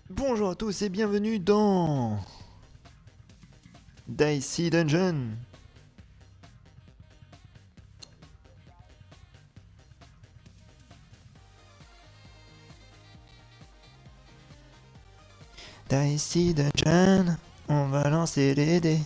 Bonjour à tous et bienvenue dans Dicey Dungeon. Dicey Dungeon, on va lancer les dés.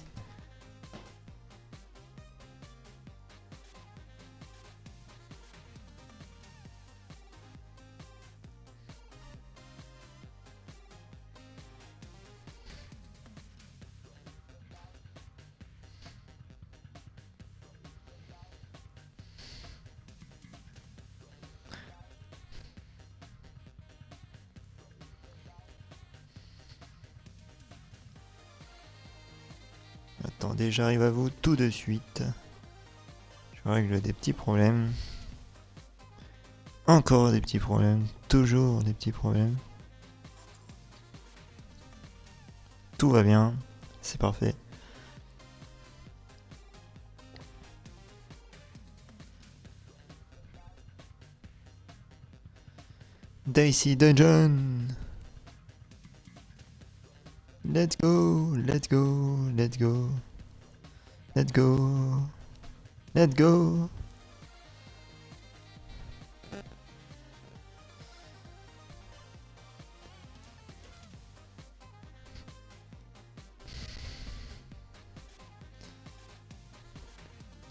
Attendez, j'arrive à vous tout de suite. Je règle des petits problèmes. Encore des petits problèmes. Toujours des petits problèmes. Tout va bien. C'est parfait. Dicey Dungeon. Let's go, let's go, let's go. Let's go. Let's go.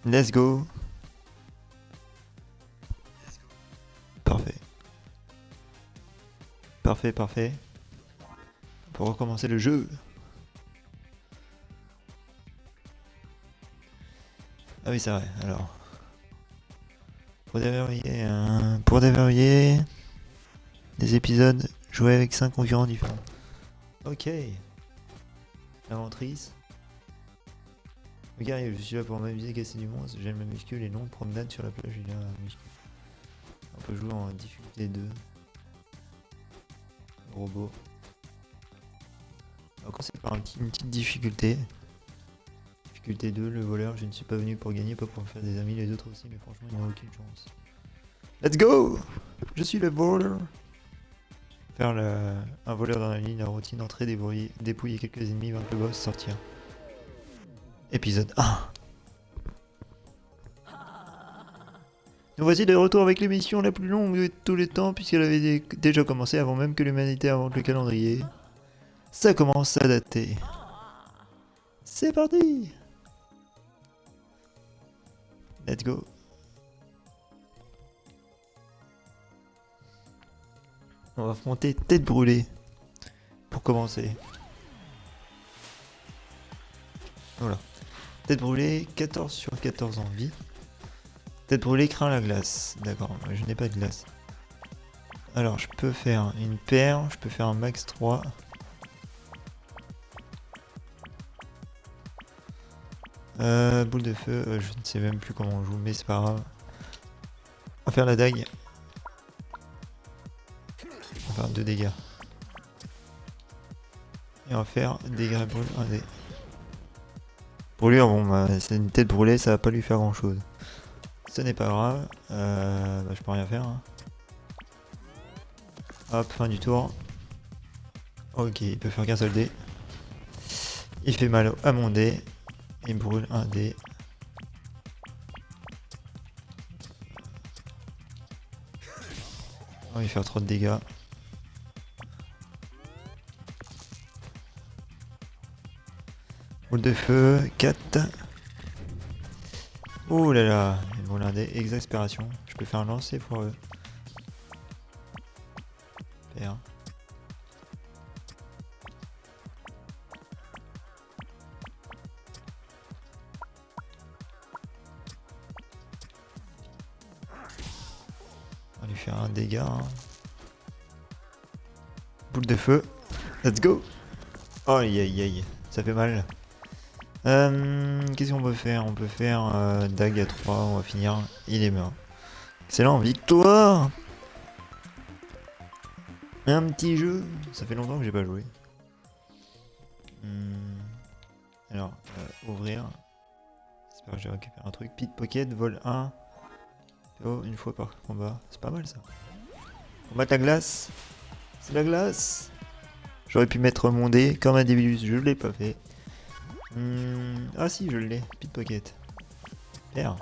Let's go. Parfait. Parfait, parfait. On peut recommencer le jeu. Ah oui, c'est vrai. Alors, pour déverrouiller des épisodes, jouer avec 5 concurrents différents. Ok. Inventrice. Regarde, je suis là pour m'amuser, casser du monde. J'aime la muscu, les longues promenades sur la plage. Il y a la muscu. On peut jouer en difficulté 2. Robot. On va commencer par une petite difficulté. Difficulté 2, le voleur. Je ne suis pas venu pour gagner, pas pour me faire des amis. Les autres aussi, mais franchement, ils n'ont aucune chance. Let's go! Je suis le voleur. Faire un voleur dans la ligne, la routine, entrer, dépouiller quelques ennemis, vaincre le boss, sortir. Épisode 1. Nous voici de retour avec l'émission la plus longue de tous les temps, puisqu'elle avait déjà commencé avant même que l'humanité invente le calendrier. Ça commence à dater. C'est parti! Let's go. On va affronter Tête Brûlée. Pour commencer. Voilà. Tête Brûlée, 14 sur 14 en vie. Tête Brûlée craint la glace. D'accord, je n'ai pas de glace. Alors, je peux faire une paire, je peux faire un max 3. Boule de feu, je ne sais même plus comment on joue, mais c'est pas grave. On va faire la dague. On va faire 2 dégâts. Et on va faire dégâts brûlés 1 dé. Brûlure, bon bah c'est une tête brûlée, ça va pas lui faire grand chose. Ce n'est pas grave, bah, je peux rien faire. Hein. Hop, fin du tour. Ok, il peut faire qu'un seul dé. Il fait mal à mon dé. Il brûle un dé. On va lui faire trop de dégâts. Boule de feu, 4. Oh là là, il brûle un dé, exaspération. Je peux faire un lancer foireux. Paire. On va lui faire un dégât. Hein. Boule de feu. Let's go. Oh aïe aïe aïe, ça fait mal. Qu'est-ce qu'on peut faire? On peut faire dague à 3, on va finir. Il est mort. Excellent, victoire! Un petit jeu. Ça fait longtemps que j'ai pas joué. Alors, ouvrir. J'espère que j'ai récupéré un truc. Pickpocket, vol 1. Oh, une fois par combat. C'est pas mal ça. Combat à glace. C'est la glace. J'aurais pu mettre mon dé comme un Débilus, je l'ai pas fait. Ah si, je l'ai, pickpocket. R.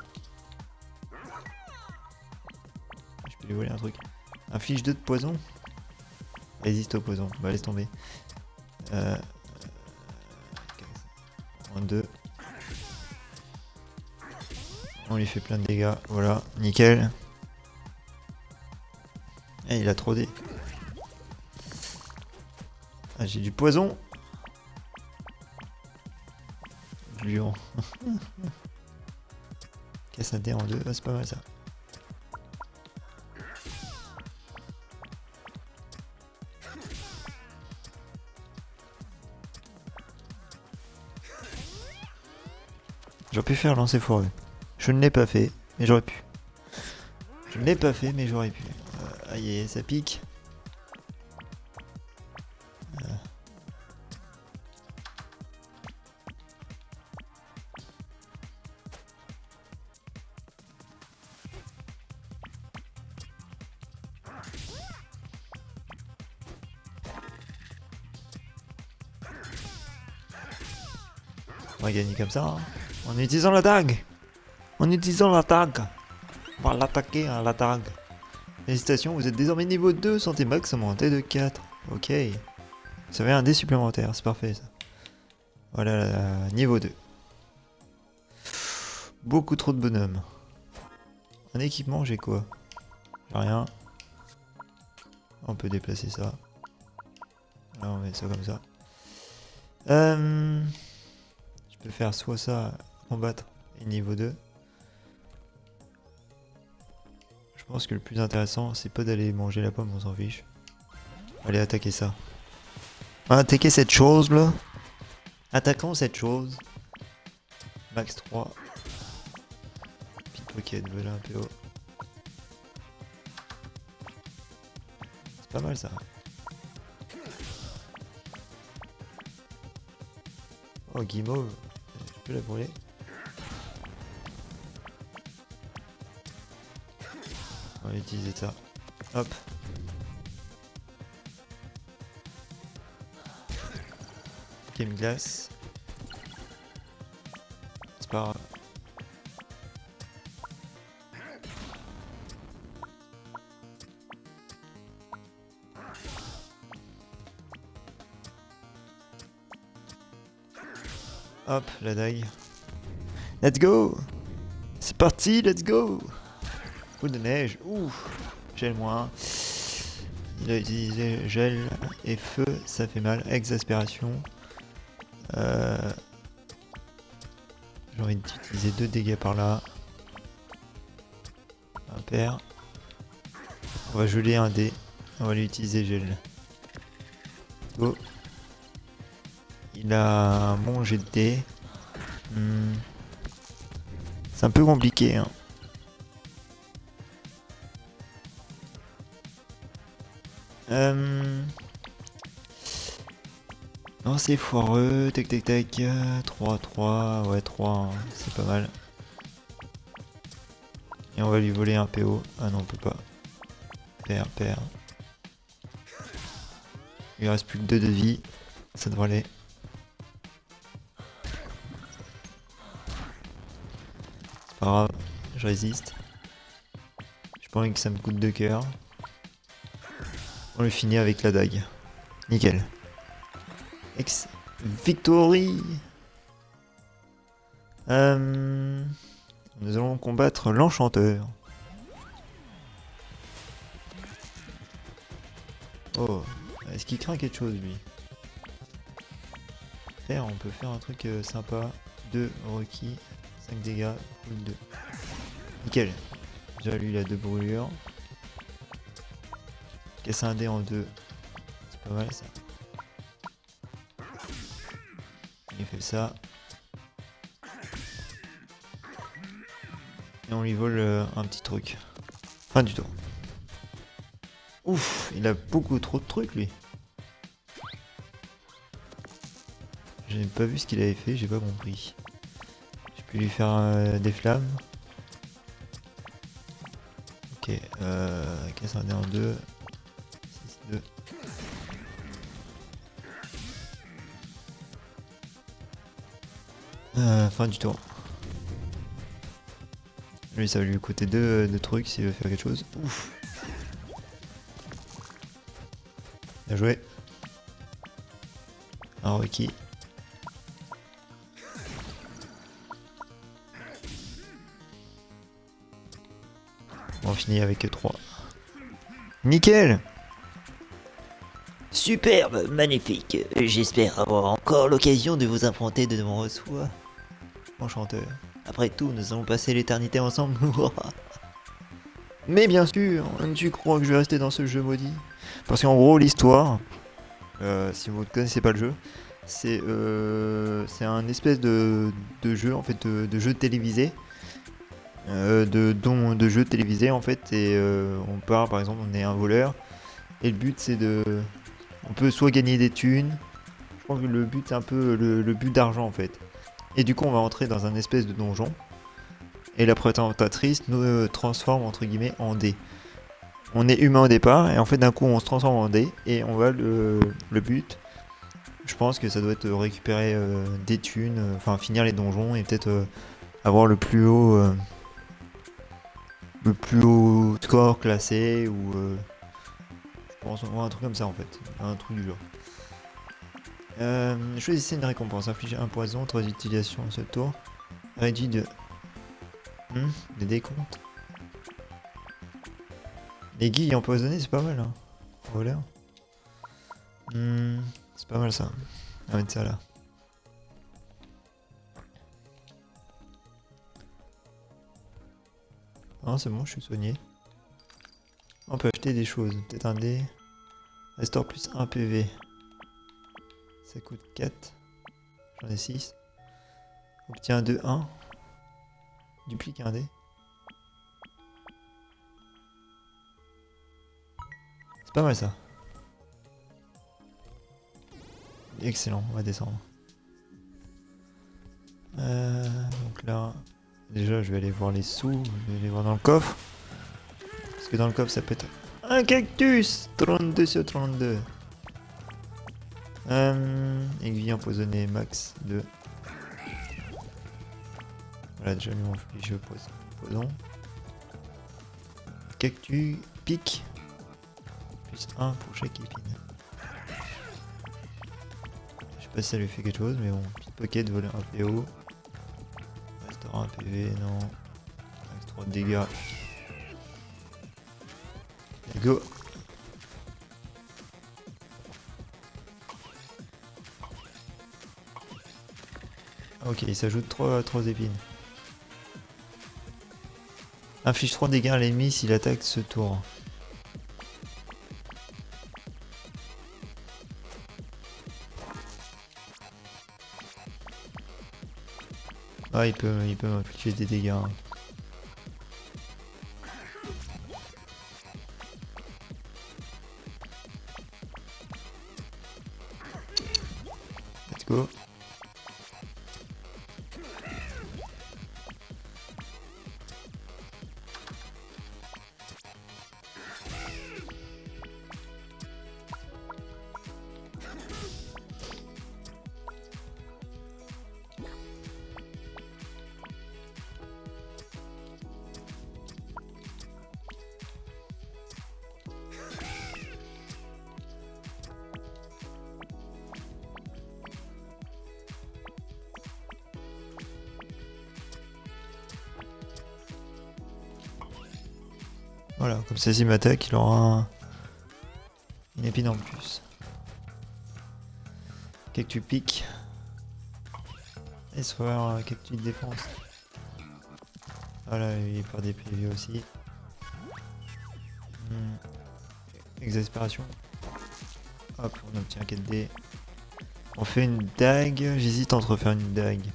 Je peux lui voler un truc. Un fiche 2 de poison. Résiste au poison, bah laisse tomber. En 2. On lui fait plein de dégâts, voilà, nickel. Eh, il a trop dé. Ah, j'ai du poison. Gluant. Casse un dé en 2, ah, c'est pas mal ça. J'aurais pu faire lancer foireux. Je ne l'ai pas fait, mais j'aurais pu. Je ne l'ai pas fait, mais j'aurais pu. Aïe, ça pique. On va gagner comme ça, hein. En utilisant la dague. En utilisant la dague. On va l'attaquer à la dague. Félicitations, vous êtes désormais niveau 2, santé max augmentée de 4. Ok. Vous avez un dé supplémentaire, c'est parfait ça. Voilà, niveau 2. Beaucoup trop de bonhommes. En équipement, j'ai quoi? J'ai rien. On peut déplacer ça. Là, on met ça comme ça. Je peux faire soit ça, combattre, et niveau 2. Je pense que le plus intéressant, c'est pas d'aller manger la pomme, on s'en fiche. Allez, attaquer ça. Attaquer cette chose là. Attaquons cette chose. Max 3. Pickpocket, voilà un peu haut. C'est pas mal ça. Oh, guimauve. Je peux la brûler. On va utiliser ça. Hop. Game glace. C'est pas grave. Hop, la dague. Let's go! C'est parti, let's go! Coup de neige. Ouf! Gel moins. Il a utilisé gel et feu, ça fait mal. Exaspération. J'ai envie d'utiliser 2 dégâts par là. Un pair. On va geler un dé. On va lui utiliser gel. Go. Il a un bon jet de dés. C'est un peu compliqué, hein. Non, c'est foireux. Tac tac tac. 3, 3. Ouais, 3. Hein. C'est pas mal. Et on va lui voler un PO. Ah non, on peut pas. Pair, pair. Il lui reste plus que 2 de vie. Ça devrait aller. C'est pas grave. Je résiste. J'ai pas envie que ça me coûte 2 cœurs. On le finit avec la dague. Nickel. Victory. Nous allons combattre l'enchanteur. Oh, est-ce qu'il craint quelque chose lui? On peut faire un truc sympa. 2 requis, 5 dégâts, cool 2. Nickel. Déjà lui il a 2 brûlures. Casse un dé en 2. C'est pas mal ça. Il fait ça. Et on lui vole un petit truc. Fin du tour. Ouf, il a beaucoup trop de trucs lui. J'ai pas vu ce qu'il avait fait, j'ai pas compris. Je peux lui faire des flammes. Ok, casse un dé en 2. 6, 2. Fin du tour. Lui, ça va lui coûter deux trucs s'il veut faire quelque chose. Ouf. Bien joué. Un requis. On finit avec 3. Nickel! Superbe, magnifique. J'espère avoir encore l'occasion de vous affronter de mon reçoit. Enchanteur. Après tout, nous allons passer l'éternité ensemble. Mais bien sûr, tu crois que je vais rester dans ce jeu maudit? Parce qu'en gros, l'histoire, si vous ne connaissez pas le jeu, c'est un espèce de jeu, en fait, de jeu télévisé. De jeux télévisés en fait, et on part, par exemple, on est un voleur, et le but c'est de... On peut soit gagner des thunes, je pense que le but c'est un peu le but d'argent en fait. Et du coup on va entrer dans un espèce de donjon, et la présentatrice nous transforme entre guillemets en dé. On est humain au départ, et en fait d'un coup on se transforme en dé, et on va le but, je pense que ça doit être récupérer des thunes, enfin finir les donjons, et peut-être avoir le plus haut score classé, ou je pense un truc comme ça en fait, un truc du genre. Choisissez une récompense, infliger un poison, 3 utilisations à ce tour, réduit de des décomptes. Les guilles empoisonnées c'est pas mal hein, voleur. C'est pas mal ça, on va mettre ça là. Non c'est bon, je suis soigné. On peut acheter des choses, peut-être un dé. Restaure plus 1 PV. Ça coûte 4. J'en ai 6. Obtiens 2, 1. Duplique un dé. C'est pas mal ça. Excellent, on va descendre. Donc là, déjà je vais aller voir les sous, je vais aller voir dans le coffre. Parce que dans le coffre ça peut être un cactus 32 sur 32. Aiguille empoisonnée max 2. Voilà, déjà mis mon fichier poison. Cactus pique. Plus 1 pour chaque épine. Je sais pas si ça lui fait quelque chose, mais bon. Pickpocket, voler un PO. Restaurant un PV, non. Max 3 de dégâts. Let's go. Ok, il s'ajoute 3 épines. Inflige 3 dégâts à l'ennemi s'il attaque ce tour. Ah, il peut m'infliger des dégâts. Hein. Let's go. Voilà, comme ça s'il m'attaque, il aura une épine en plus. Cactus pique. Et se faire un cactus de défense. Voilà, il perd des PV aussi. Exaspération. Hop, on obtient 4D. On fait une dague. J'hésite entre faire une dague.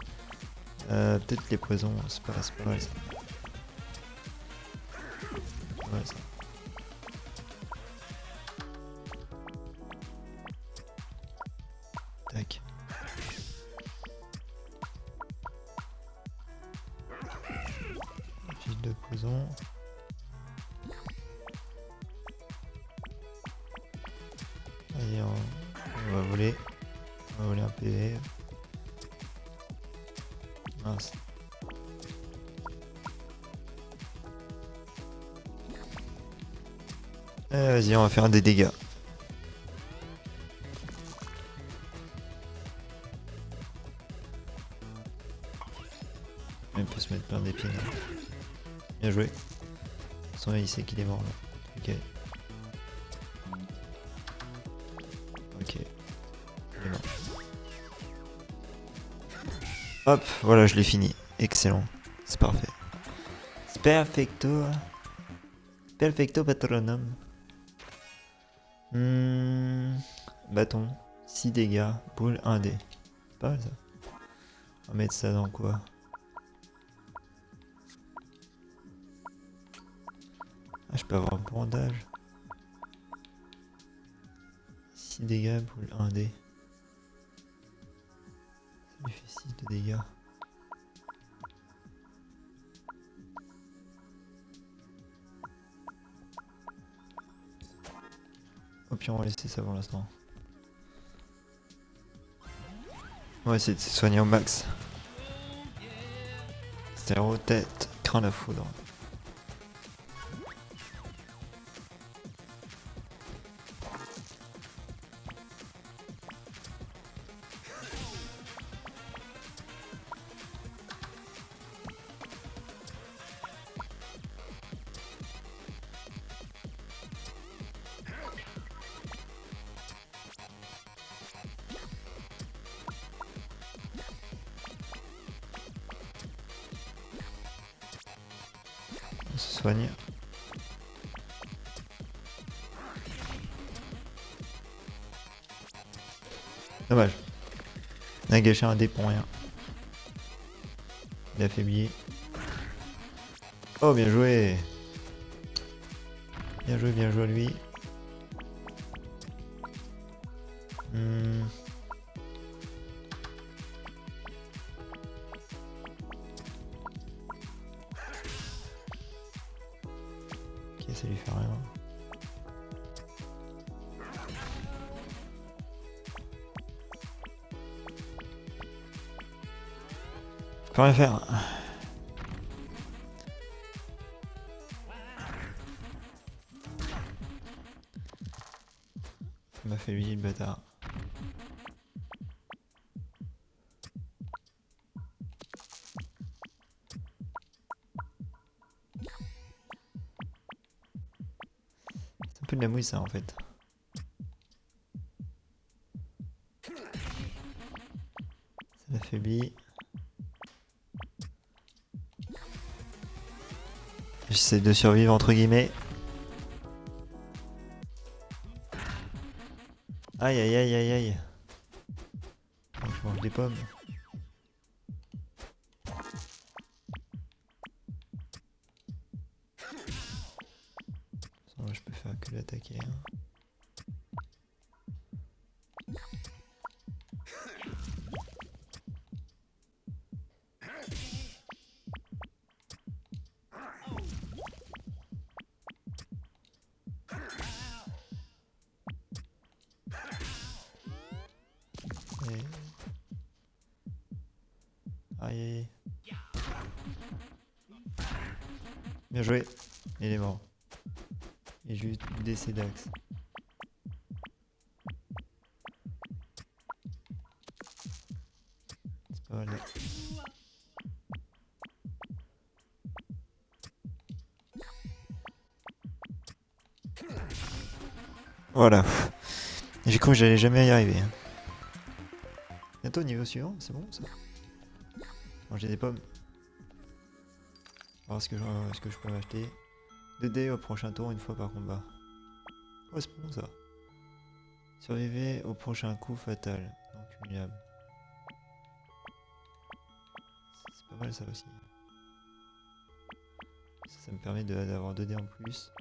Peut-être les poisons, c'est pas mal ça. Ouais, ça. Tac. Fiche de poison. Allez, on va voler. On va voler un PV. Mince. Vas-y, on va faire des dégâts. Il peut se mettre plein d'épines. Bien joué. De toute façon, il sait qu'il est mort là. Ok. Ok. Il est mort. Hop, voilà, je l'ai fini. Excellent. C'est parfait. C'est perfecto. Perfecto patronum. Bâton. 6 dégâts. Boule 1D. C'est pas mal ça. On va mettre ça dans quoi? Ah, je peux avoir un bandage. 6 dégâts, boule 1D. Ça lui fait 6 de dégâts. Au pire, on va laisser ça pour l'instant. On va essayer de se soigner au max. Stéréo, tête, craint la foudre. On se soigne. Dommage. On a gâché un dé pour rien. Il a affaibli. Oh, bien joué. Bien joué à lui. Ok, ça lui fait rien. Je peux rien faire. Il m'a fait lui le bâtard. C'est un peu de la mouille ça en fait. Ça l'affaiblit. J'essaie de survivre entre guillemets. Aïe aïe aïe aïe aïe. Oh, je mange des pommes. Je peux faire que l'attaquer. Hein. Et... Aïe aïe. Bien joué. Il est mort. Et juste décès d'axe. C'est pas mal. Voilà. J'ai cru que j'allais jamais y arriver. Hein. Bientôt niveau suivant, c'est bon ça. Manger des pommes. Alors ce que je peux m'acheter. 2D au prochain tour une fois par combat. Oh c'est bon ça. Survivez au prochain coup fatal. Non cumulable. C'est pas mal ça aussi. Ça me permet d'avoir 2D en plus.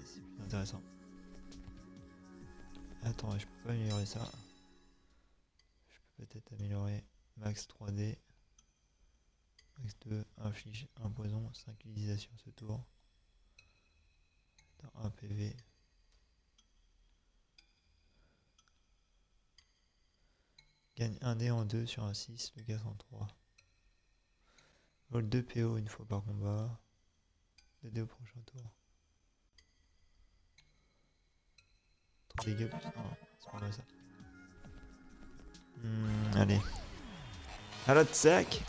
C'est plus intéressant. Attends, je peux pas améliorer ça. Je peux peut-être améliorer max 3D. Max 2, inflige 1 poison, 5 utilisations ce tour. 1 PV. Gagne 1 dé en 2 sur un 6, le gaz en 3. Vol 2 PO une fois par combat. 2 dés au prochain tour. 3 dégâts plus 1. C'est pas mal ça. Allez. À l'autre sac.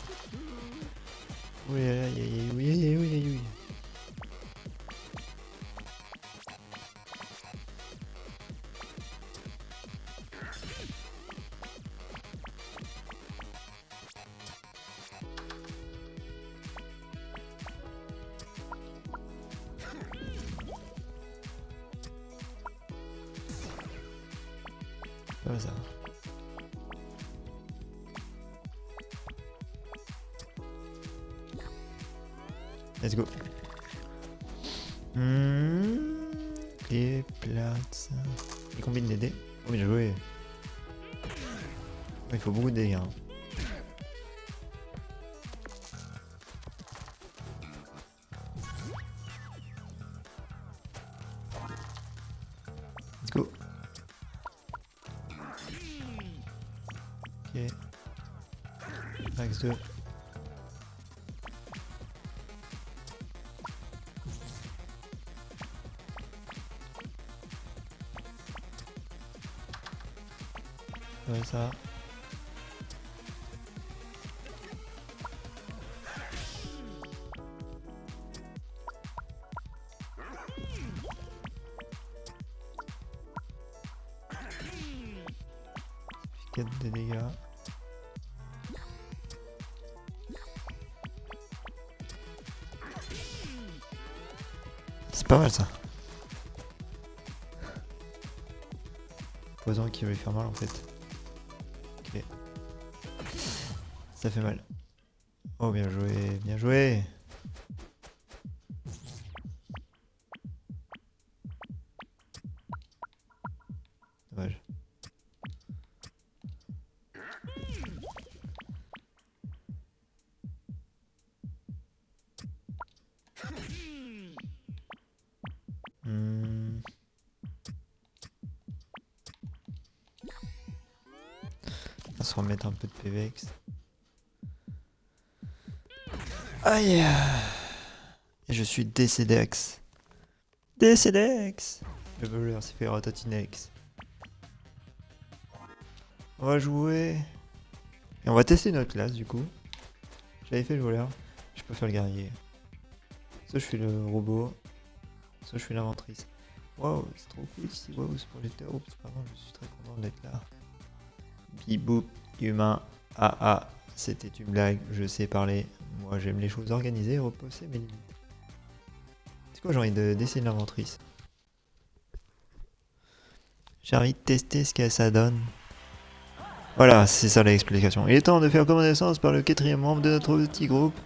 Oui, aïe aïe aïe, oui, aïe oui, aïe oui. Comme ça. Let's go. Et plate. Il combine les dés. Oh, bien joué. Il faut beaucoup de dégâts. Hein. Let's go. Ok. Max 2. Ouais, ça. Ça fait 4 de dégâts. C'est pas mal ça. Poison qui va lui faire mal en fait. Ok. Ça fait mal. Oh bien joué, bien joué. Dommage. On va se remettre un peu de PVX. Aïe. Et je suis Décédex. Décédex. Le voleur s'est fait ratatinex. On va jouer. Et on va tester notre classe du coup. J'avais fait le voleur. Je peux faire le guerrier. Soit je fais le robot. Soit je fais l'inventrice. Waouh, c'est trop cool ici. Waouh, c'est pour les terreaux. Pardon, je suis très content d'être là. Bibou, humain. Ah ah, c'était une blague. Je sais parler. Moi j'aime les choses organisées et reposer mes limites. C'est quoi, j'ai envie d'essayer l'inventrice. J'ai envie de tester ce que ça donne. Voilà, c'est ça l'explication. Il est temps de faire connaissance par le 4e membre de notre petit groupe.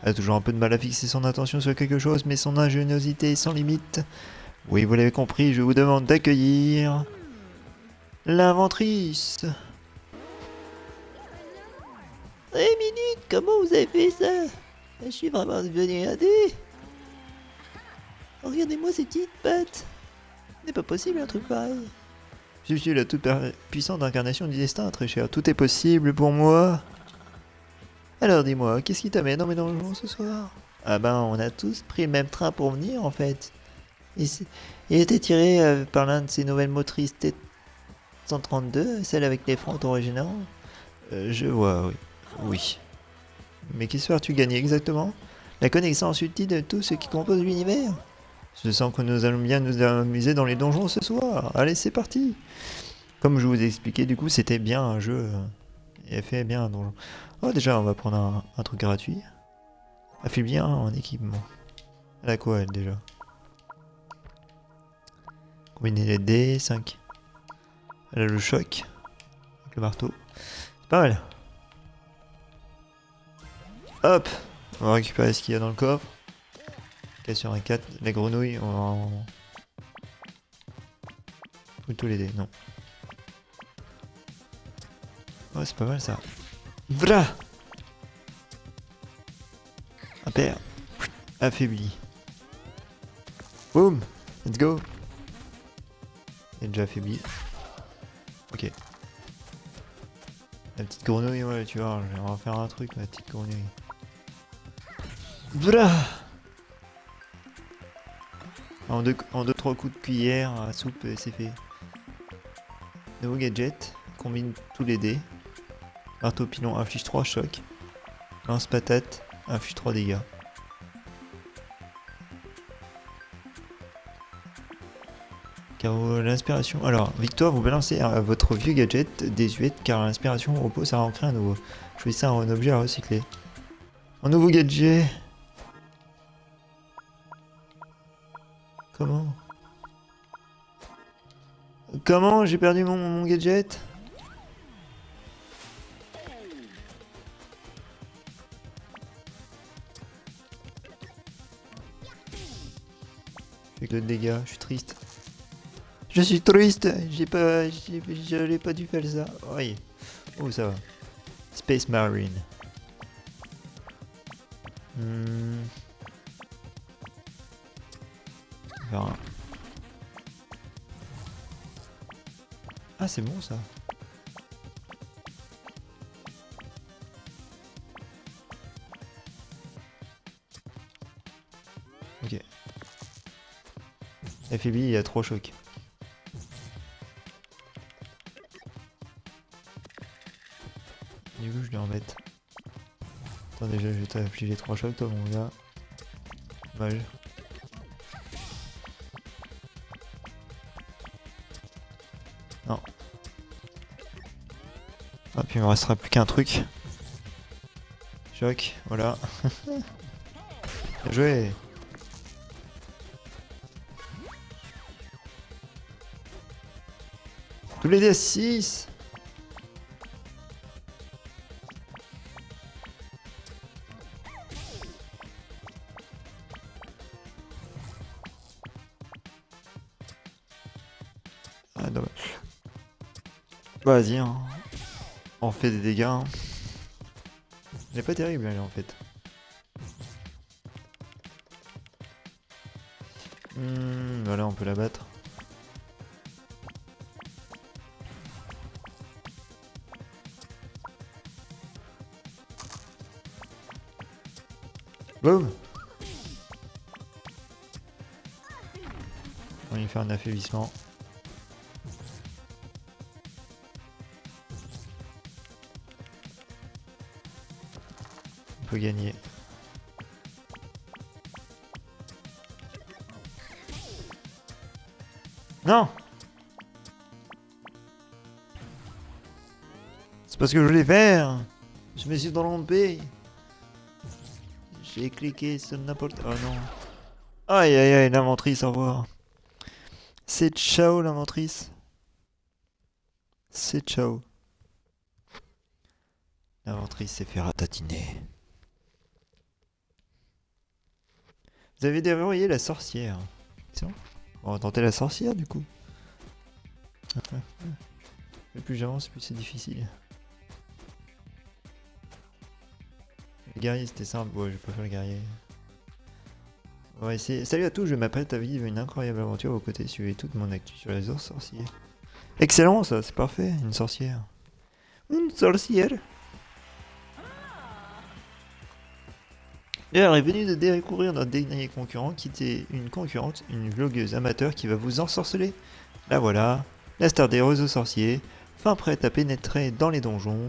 Elle a toujours un peu de mal à fixer son attention sur quelque chose, mais son ingéniosité est sans limite. Oui, vous l'avez compris, je vous demande d'accueillir... l'inventrice. Eh minute, comment vous avez fait ça? Je suis vraiment devenu un dé. Regardez-moi ces petites pattes. Ce n'est pas possible un truc pareil. Je suis la toute puissante incarnation du destin, très cher. Tout est possible pour moi. Alors dis-moi, qu'est-ce qui t'amène dans mes donjons ce soir? Ah ben, on a tous pris le même train pour venir en fait. Il était tiré par l'un de ces nouvelles motrices T-132, celle avec les fronts originaux. Je vois, oui. Oui. Mais qu'espères-tu gagner exactement? La connaissance utile de tout ce qui compose l'univers. Je sens que nous allons bien nous amuser dans les donjons ce soir. Allez, c'est parti. Comme je vous ai expliqué, du coup, c'était bien un jeu. Et fait bien un donjon. Oh, déjà, on va prendre un truc gratuit. Affaiblir en équipement. Elle a quoi, elle, déjà? Combiner les dés, 5. Elle a le choc. Avec le marteau. C'est pas mal. Hop. On va récupérer ce qu'il y a dans le coffre. Sur un 4, les grenouilles, on va en... Plutôt les dés, non. Oh, c'est pas mal ça. Vra. Impair. Affaibli. Boum. Let's go. Il est déjà affaibli. Ok. La petite grenouille, ouais, tu vois, on va faire un truc, la petite grenouille. Voilà. En deux, trois coups de cuillère à soupe, c'est fait. Nouveau gadget, combine tous les dés. Marteau pilon inflige 3 chocs. Lance patate, inflige 3 dégâts. Car l'inspiration... Alors, Victoire, vous balancez votre vieux gadget désuète car l'inspiration repose à en créer un nouveau. Choisissez un objet à recycler. Un nouveau gadget. Comment? Comment j'ai perdu mon gadget? Avec le dégât, je suis triste. Je suis triste, j'aurais pas dû faire ça. Oui. Oh, ça va. Space Marine. Enfin... Ah, c'est bon ça. Ok. Affaibli, il y a 3 chocs. Du coup, je lui embête. Attends, déjà, je vais t'infliger 3 chocs, toi, mon gars. Dommage. Non. Ah, puis il me restera plus qu'un truc. Choc, voilà. Bien joué. Tous les dés à 6. Ah, dommage. Vas-y, hein. On fait des dégâts. Hein. Il est pas terrible, elle, en fait. Voilà, on peut la battre. Boum. On va lui faire un affaiblissement. On peut gagner. Non! C'est pas ce que je voulais faire! Je me suis trompé! J'ai cliqué sur n'importe... Oh non! Aïe aïe aïe, l'inventrice, au revoir! C'est ciao l'inventrice! C'est ciao! L'inventrice s'est fait ratatiner. Vous avez déverrouillé la sorcière. Excellent. On va tenter la sorcière du coup. Plus j'avance, plus c'est difficile. Le guerrier c'était simple, ouais je vais pas faire le guerrier. On va essayer. Salut à tous, je m'apprête à vivre une incroyable aventure aux côtés, suivez toute mon actu sur les autres sorciers. Excellent ça, c'est parfait, une sorcière. Une sorcière. L'heure est venue de découvrir notre dernier concurrent qui était une concurrente, une vlogueuse amateur qui va vous ensorceler. La voilà, la star des réseaux sorciers, fin prête à pénétrer dans les donjons.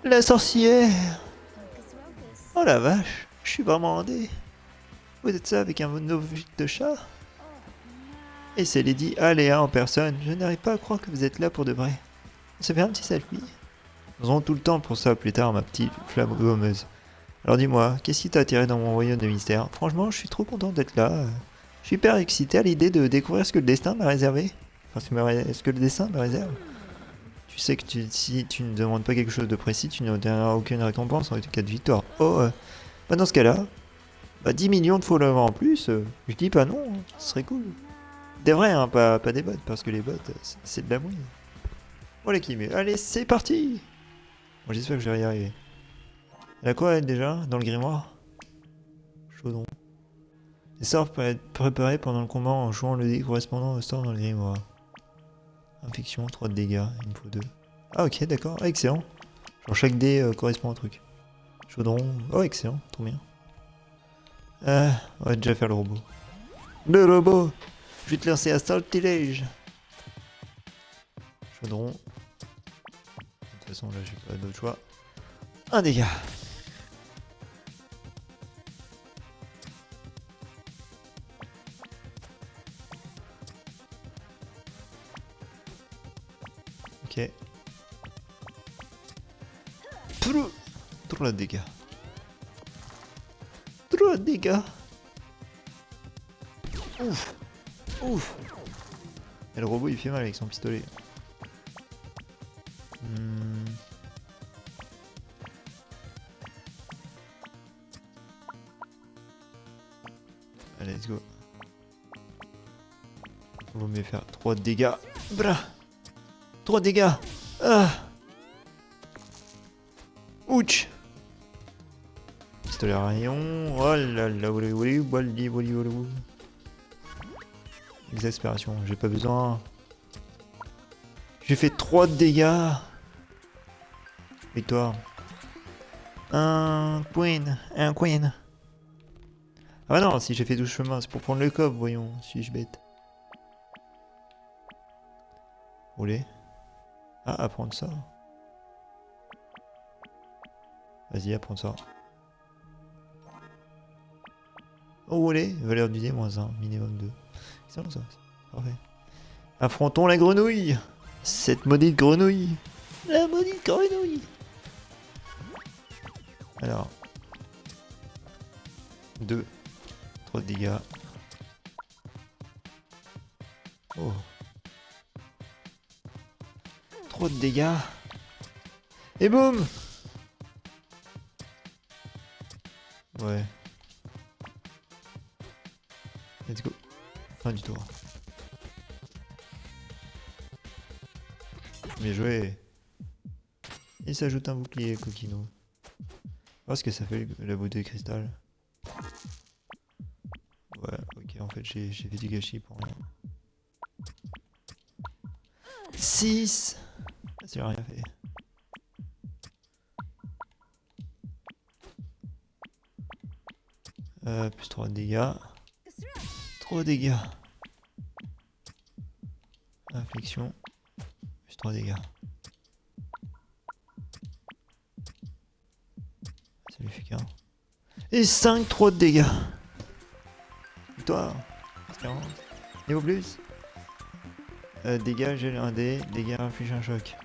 La sorcière! Oh la vache, je suis vraiment rendé. Vous êtes ça avec un novite de chat? Et c'est Lady Aléa en personne, je n'arrive pas à croire que vous êtes là pour de vrai. On se fait un petit selfie? Nous aurons tout le temps pour ça plus tard, ma petite flamme gommeuse. Alors dis-moi, qu'est-ce qui t'a attiré dans mon royaume de mystère? Franchement, je suis trop content d'être là. Je suis hyper excité à l'idée de découvrir ce que le destin m'a réservé. Enfin, ce que le destin me réserve. Tu sais que si tu ne demandes pas quelque chose de précis, tu n'obtiendras aucune récompense en cas de victoire. Oh, bah dans ce cas-là, 10 millions de followers en plus, je dis pas non, hein, ce serait cool. Des vrais, hein, pas des bots, parce que les bots, c'est de la mouille. Voilà qui est mieux. Allez, c'est parti! Bon, j'espère que je vais y arriver. Elle a quoi elle déjà dans le grimoire? Chaudron. Les sorts peuvent être préparés pendant le combat en jouant le dé correspondant au sort dans le grimoire. Infection, 3 de dégâts, il me faut 2. Ah ok, d'accord. Ah, excellent. Genre chaque dé correspond à un truc. Chaudron. Oh excellent, trop bien. On va déjà faire le robot. Le robot. Je vais te lancer un sortilège. Chaudron. De toute façon là j'ai pas d'autre choix. Un dégât. Ok. 3 de dégâts. 3 de dégâts. Ouf. Ouf. Et le robot il fait mal avec son pistolet. Allez, let's go. On va mieux faire 3 de dégâts. Bra. 3 de dégâts. Ah. Ouch. Pistolet à rayon. Oh là là. Exaspération. J'ai pas besoin. J'ai fait 3 de dégâts. Victoire. Un queen. Un queen. Ah bah non, si j'ai fait tout chemin, c'est pour prendre le coffre, voyons. Suis-je bête. Rouler. Ah, apprendre ça. Vas-y, apprends ça. Oh, rouler. Valeur du dé, -1. Minimum 2. Excellent ça. Parfait. Affrontons la grenouille. Cette maudite grenouille. La maudite grenouille. Alors. 2. 3 de dégâts. Oh. 3 de dégâts. Et boum. Ouais. Let's go. Fin du tour. Bien joué. Il s'ajoute un bouclier, coquino. Voir ce que ça fait la bouteille de cristal. Ouais, ok, en fait j'ai fait du gâchis pour rien. 6. Ça n'a rien fait. Plus 3 de dégâts. 3 dégâts. Inflexion. Plus 3 dégâts. Ça lui fait qu'un. Et 5, 3 de dégâts. Victoire. Espérance. Niveau plus. Dégâts, gèle 1 dé. Dégâts, inflige un choc.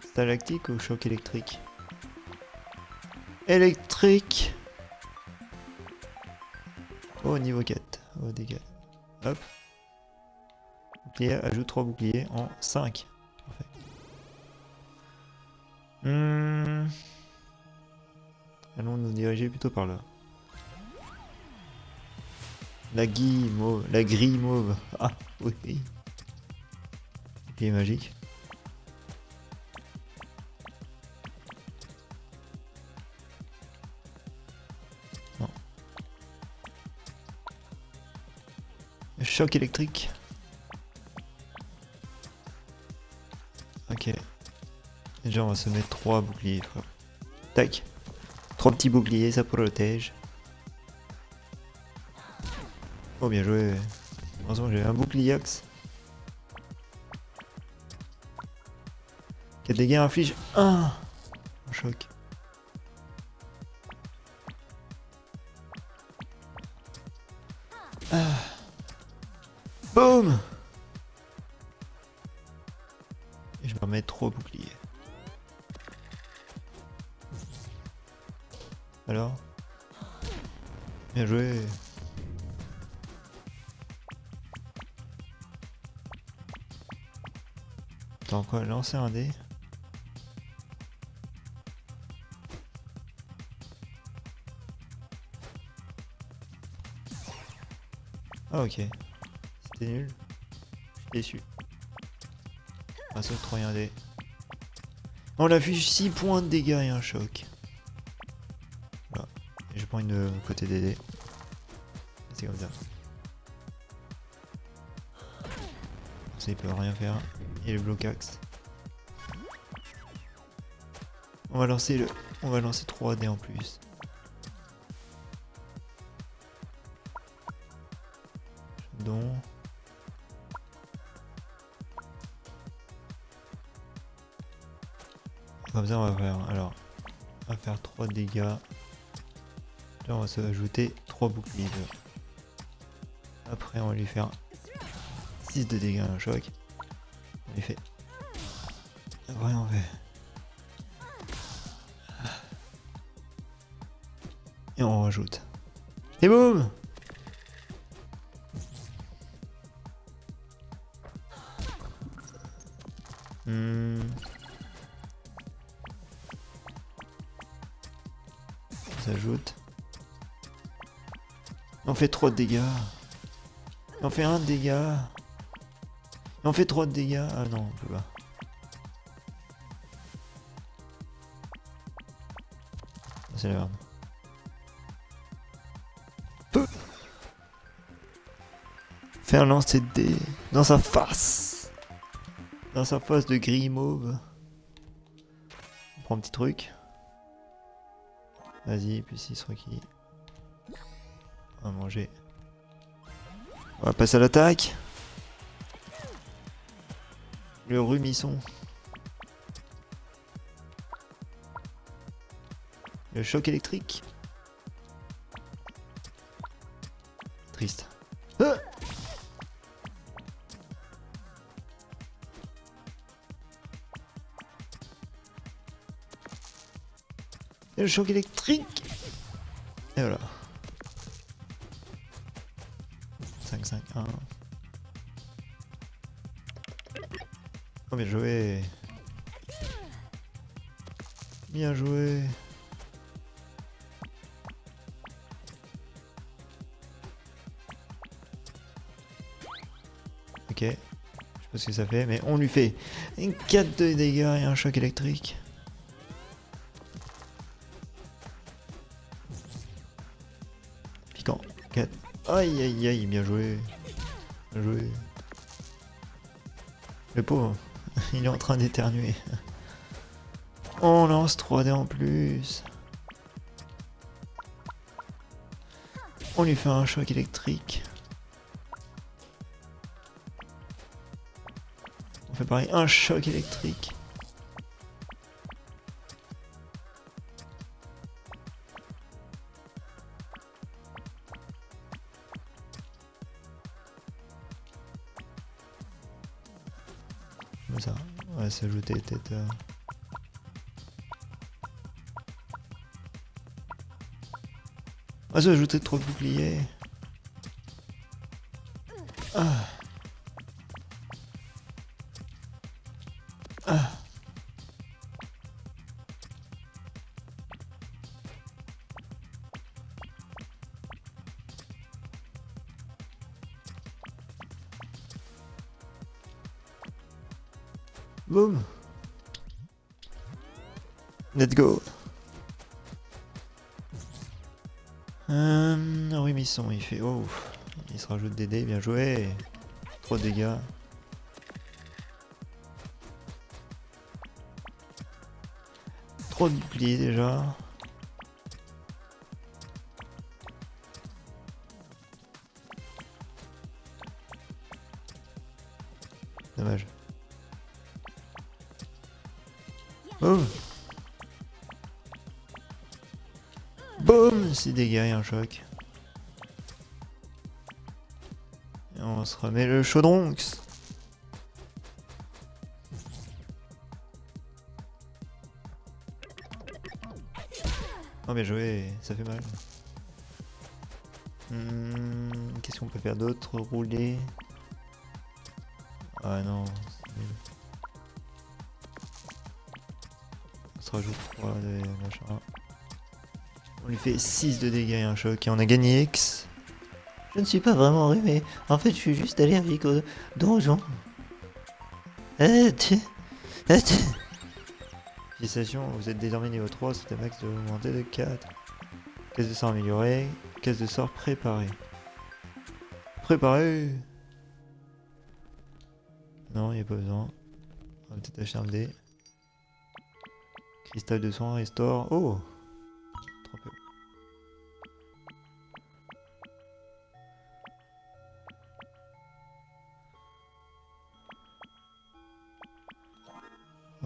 Stalactique ou choc électrique? Électrique. Oh, niveau 4. Oh, dégâts. Hop. Bouclier, ajoute 3 boucliers en 5. Parfait. Allons nous diriger plutôt par là. La grille mauve. La grille mauve. Ah, oui. Bouclier magique. Non. Choc électrique. Ok. Déjà on va se mettre 3 boucliers, frère. Tac. 3 petits boucliers, ça protège. Oh bien joué. Heureusement j'ai un bouclier axe. 4 dégâts inflige 1. En choc. Ah. Boum. Et je me remets 3 boucliers. Alors? Bien joué. Attends quoi? Lancer un dé? Ah ok. C'était nul. Je suis déçu. On va s'octroyer un dé. On affiche 6 points de dégâts et un choc. Voilà. Et je prends une côté des dés. C'est comme ça. Ça il peut rien faire. Et le bloc axe. On va lancer 3D en plus. Donc. Comme ça on va faire. Alors. On va faire 3 dégâts. Là on va s'ajouter 3 boucliers. Après on va lui faire 6 de dégâts à un choc. On lui fait. Après on fait. Et on rajoute. Et boum! On s'ajoute. On fait 3 de dégâts. Et on fait 1 de dégâts. Et on fait 3 de dégâts. Ah non, on peut pas. C'est la merde. Fait un lancer de dés dans sa face. Dans sa face de gris mauve. On prend un petit truc. Vas-y, puis 6 requis. On va manger. On va passer à l'attaque. Le rumisson. Le choc électrique. Triste. Ah! Et le choc électrique. Et voilà. 5-5-1. Oh bien joué. Bien joué. Ok. Je sais pas ce que ça fait, mais on lui fait 4 de dégâts et un choc électrique. Piquant. 4. Aïe aïe aïe, bien joué. Bien joué. Le pauvre, il est en train d'éternuer. On lance 3D en plus. On lui fait un choc électrique. On fait pareil, un choc électrique. Comme ça, on va s'ajouter peut-être... On va s'ajouter 3 boucliers. Ah. Ah. Boum. Let's go. Rumisson, il fait... Oh. Il se rajoute des dés, bien joué. 3 dégâts. Trop de boucliers déjà. Dommage. Boum. Boum. 6 dégâts et un choc. Et on se remet le chaudronx. Oh bien joué, ça fait mal. Qu'est-ce qu'on peut faire d'autre? Rouler. Ah non. On se rajoute 3 de machin. On lui fait 6 de dégâts et un choc et on a gagné X. Je ne suis pas vraiment rhumé. En fait, je suis juste allergique au donjon. Félicitations, vous êtes désormais niveau 3, c'est un max de augmenter de 4. Caisse de sort améliorée, caisse de sort préparée. Préparée. Non, il n'y a pas besoin. On va peut-être acheter un dé. Cristal de soin, restore. Oh 3 PO.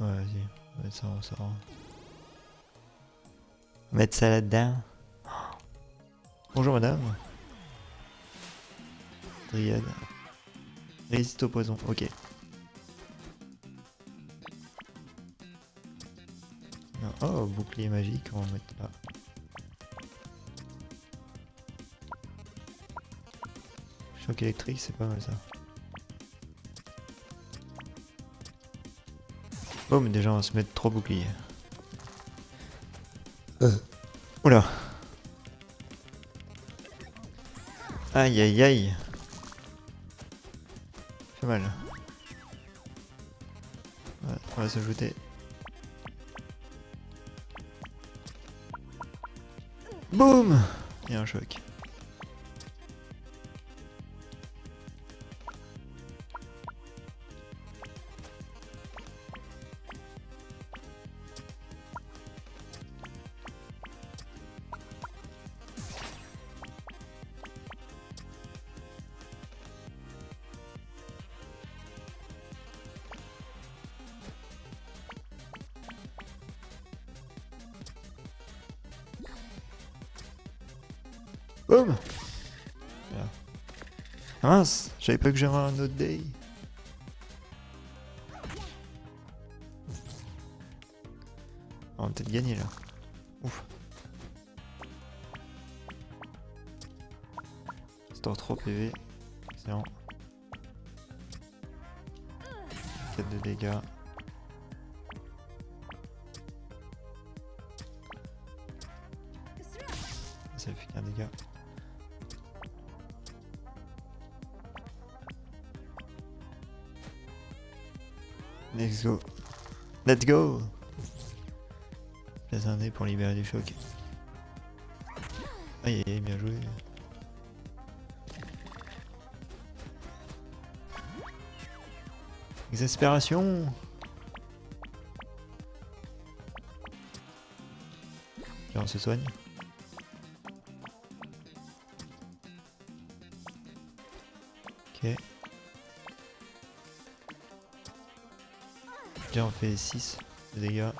Ouais, vas-y. On va mettre ça, on sort. Mettre ça là-dedans. Bonjour madame. Dryade. Résiste au poison, ok. Non. Oh, bouclier magique, on va mettre là. Choc électrique, c'est pas mal ça. Oh, mais déjà on va se mettre 3 boucliers. Oula. Aïe aïe aïe. Fait mal. Ouais, on va s'ajouter. Boum. Et un choc. Boum. Voilà. Ah mince, je savais pas que j'avais un autre day. On va peut-être gagner là. Ouf. Store 3 PV. Excellent. 4 de dégâts. Ça fait qu'un dégât. Let's go. Let's go. Place un dé pour libérer du choc. Aïe aïe, bien joué. Exaspération. Là on se soigne. Ok. Déjà on fait 6 de dégâts.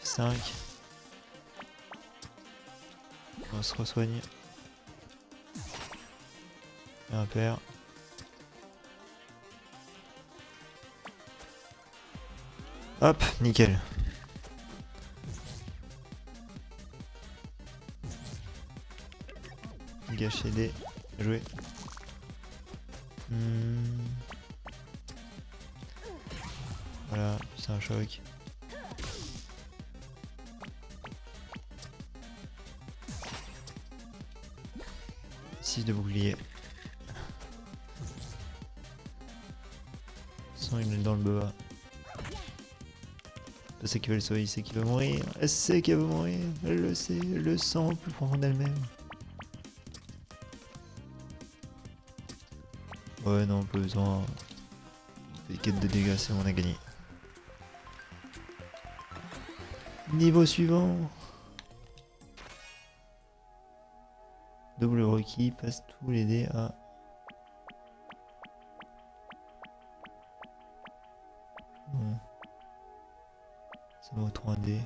5. On se re-soigne. Et un pair. Hop, nickel. Gâcher des. Bien joué. Voilà, c'est un choc. Six de bouclier. Sans il met dans le boa. Je sais qu'il va le sauver, il sait qu'il va mourir. Elle sait qu'elle va mourir. Elle le sait, elle le sent au plus profond d'elle-même. Ouais, non, pas besoin. On fait 4 de dégâts, c'est bon, on a gagné. Niveau suivant. Double requis, passe tous les dés à... Bon. Ça vaut 3 dés.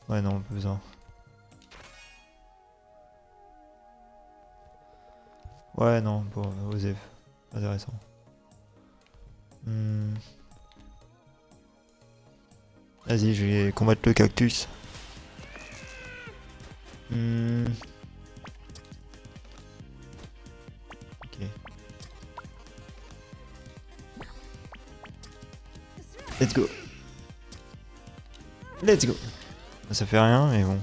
Ouais, non, pas besoin. Ouais, non, pour Osef. Intéressant. Vas-y, je vais combattre le cactus. Ok. Let's go. Let's go. Ça fait rien, mais bon.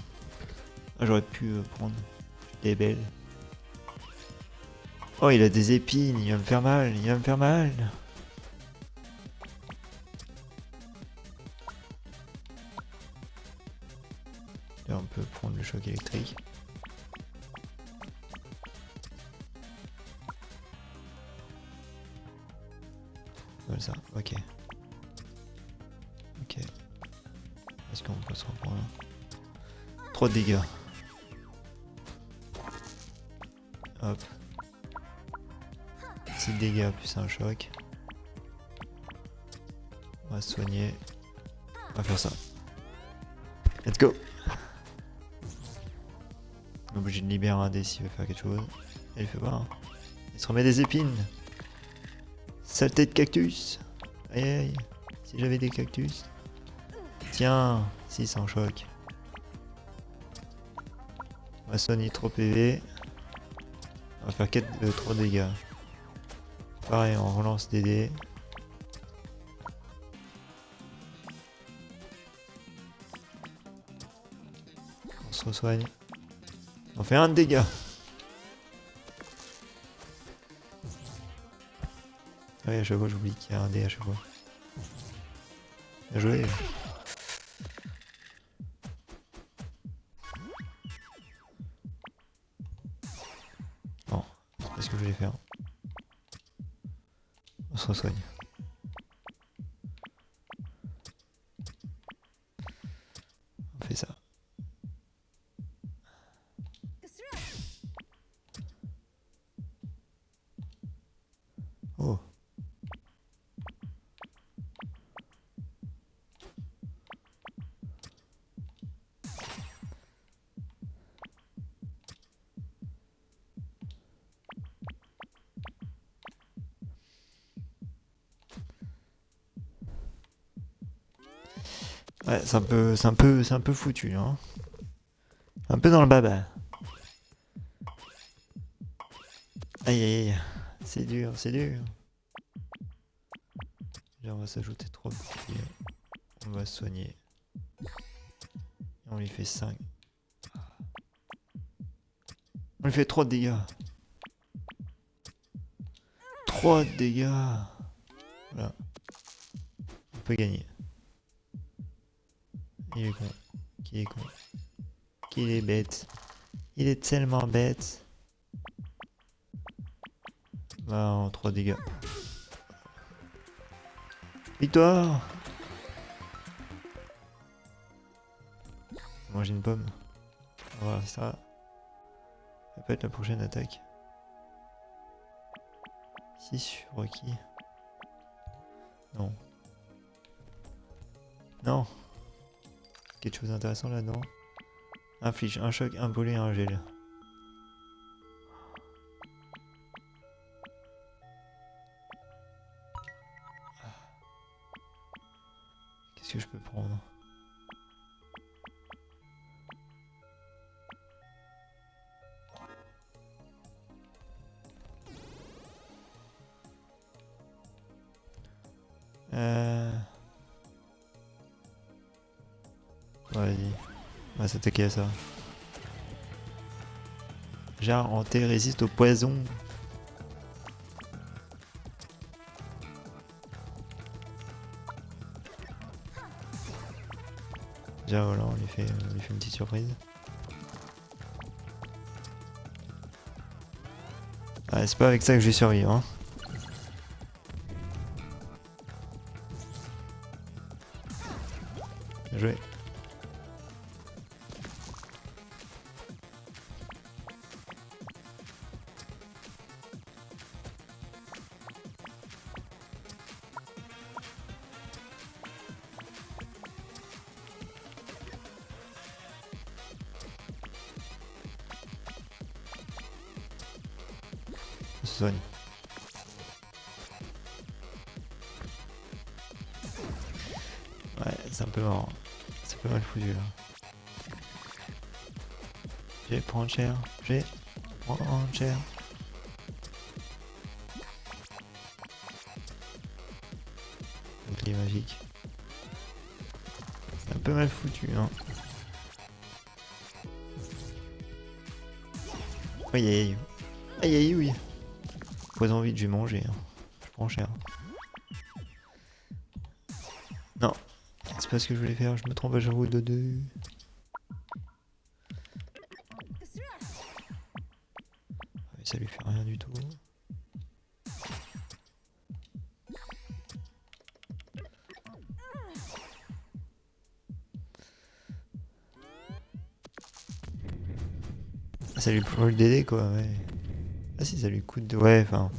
J'aurais pu prendre des belles. Oh, il a des épines, il va me faire mal, il va me faire mal. Et on peut prendre le choc électrique. Comme ça, ok. Ok. Est-ce qu'on peut se reprendre là? Trop de dégâts. Hop. 6 dégâts plus un choc. On va se soigner. On va faire ça. Let's go! On est obligé de libérer un dé s'il veut faire quelque chose. Et il fait pas. Hein. Il se remet des épines. Saleté de cactus. Aïe aïe. Si j'avais des cactus. Tiens. 6 en choc. On va soigner trop PV. On va faire 3 dégâts. Pareil, on relance des dés. On se re-soigne. On fait 1 de dégâts. Ah oui, à chaque fois j'oublie qu'il y a un dé à chaque fois. Bien joué. Non, c'est pas ce que je voulais faire. On se re-soigne. On fait ça. Oh. Ouais, c'est un peu foutu, hein. Un peu dans le baba. Aïe aïe aïe. C'est dur, c'est dur. Là, on va s'ajouter 3 boucliers. On va se soigner. Et on lui fait 5. On lui fait 3 de dégâts. 3 de dégâts. Voilà. On peut gagner. Il est con. Qui est con. Qu'il est bête. Il est tellement bête. Bah, en 3 dégâts. Victoire! Manger une pomme. On va voir ça. Ça peut être la prochaine attaque. 6 sur qui? Non. Non. Quelque chose d'intéressant là-dedans. Inflige un choc, un boulet et un gel. Qu'est-ce que je peux prendre? Vas-y. On va s'attaquer à ça. Jarre en thé résiste au poison. Déjà voilà, on lui fait une petite surprise. Ah, c'est pas avec ça que je vais survivre, hein. Bien joué. On se soigne. Ouais, c'est un peu marrant. C'est pas mal foutu là. Je vais prendre cher. Je vais prendre cher. Bouclier magique. C'est un peu mal foutu, hein. Aïe aïe. Aïe aïe oui. Poison vite, je vais manger. Hein. Je prends cher. Non. C'est pas ce que je voulais faire, je me trompe à j'avoue de deux. Ça lui fait rien du tout. Ça lui prend le DD quoi, ouais. Ah si, ça lui coûte de... Ouais, enfin...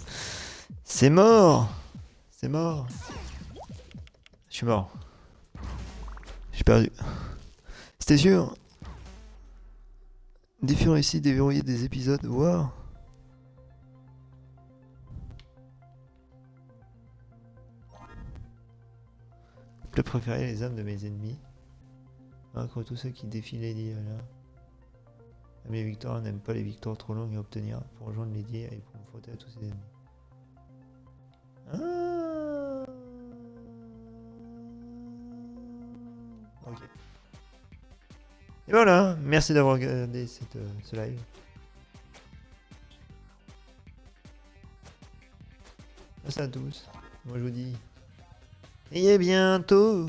C'est mort. C'est mort. Je suis mort. J'ai perdu. C'était sûr. Défi réussi, déverrouiller des épisodes. Wow. Plat préféré, les âmes de mes ennemis. Vaincre tous ceux qui défient Lady là. Mes victoires n'aiment pas les victoires trop longues à obtenir. Pour rejoindre Lady et pour me frotter à tous ses ennemis. Ah. Ok. Et voilà, merci d'avoir regardé ce live. Merci à tous. Moi je vous dis. Et à bientôt.